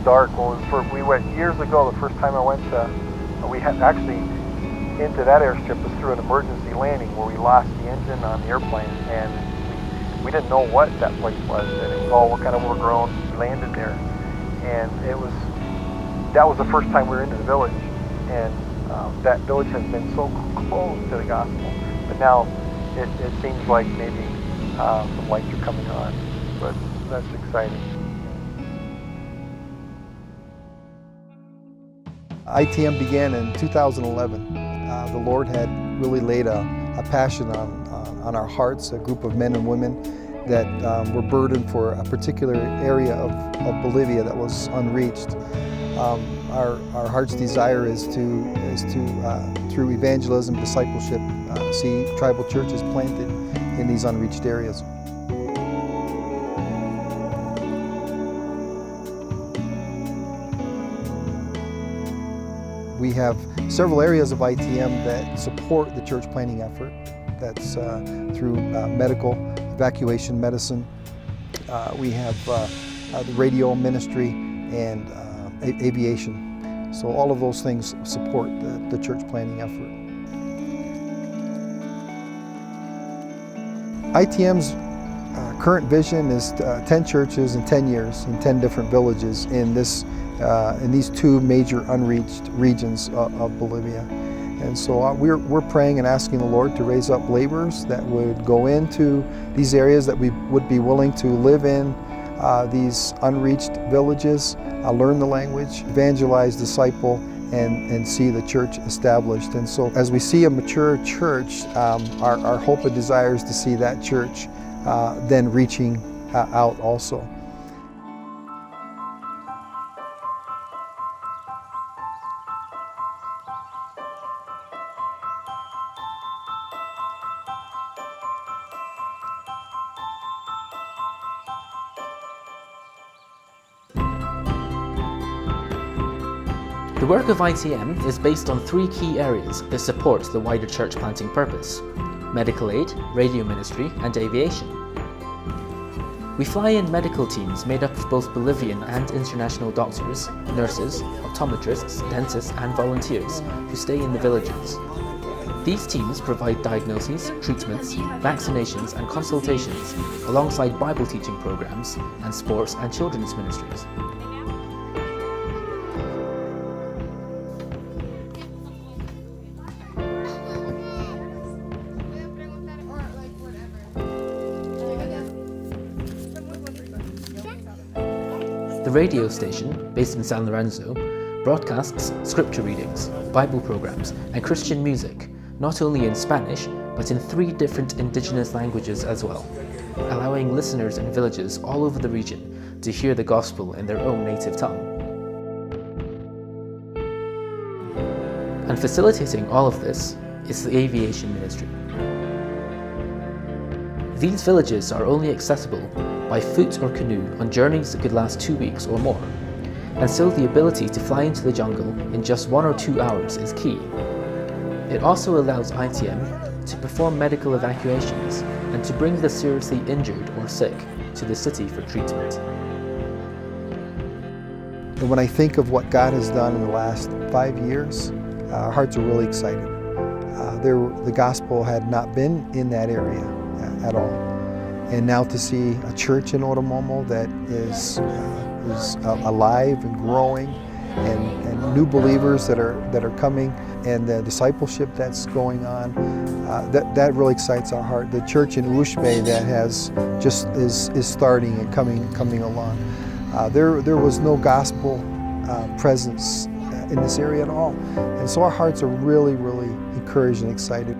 dark. Well, we went years ago. The first time I went to, we had actually into that airstrip was through an emergency landing where we lost the engine on the airplane, and we didn't know what that place was, and it was all kind of overgrown. We landed there, and that was the first time we were into the village, and that village has been so close to the gospel, but now it seems like maybe some lights are coming on, but that's exciting. ITM began in 2011. The Lord had really laid a passion on our hearts, a group of men and women that were burdened for a particular area of Bolivia that was unreached. Our heart's desire is to through evangelism, discipleship, see tribal churches planted in these unreached areas. We have several areas of ITM that support the church planting effort. That's through medical, evacuation medicine. We have the radio ministry and aviation. So all of those things support the church planting effort. ITM's current vision is 10 churches in 10 years in 10 different villages in these two major unreached regions of Bolivia. And so we're praying and asking the Lord to raise up laborers that would go into these areas, that we would be willing to live in these unreached villages, learn the language, evangelize, disciple, and see the church established. And so as we see a mature church, our hope and desire is to see that church then reaching out also. The work of ITM is based on three key areas that support the wider church planting purpose: medical aid, radio ministry, and aviation. We fly in medical teams made up of both Bolivian and international doctors, nurses, optometrists, dentists, and volunteers who stay in the villages. These teams provide diagnoses, treatments, vaccinations, and consultations alongside Bible teaching programs and sports and children's ministries. The radio station, based in San Lorenzo, broadcasts scripture readings, Bible programs, and Christian music, not only in Spanish, but in 3 different indigenous languages as well, allowing listeners in villages all over the region to hear the gospel in their own native tongue. And facilitating all of this is the aviation ministry. These villages are only accessible by foot or canoe on journeys that could last 2 weeks or more, and so the ability to fly into the jungle in just 1 or 2 hours is key. It also allows ITM to perform medical evacuations and to bring the seriously injured or sick to the city for treatment. And when I think of what God has done in the last 5 years, our hearts are really excited. The gospel had not been in that area at all. And now to see a church in Otomomo that is alive and growing, and new believers that are coming, and the discipleship that's going on, that really excites our heart. The church in Ushbe that is starting and coming along. There was no gospel presence in this area at all, and so our hearts are really encouraged and excited.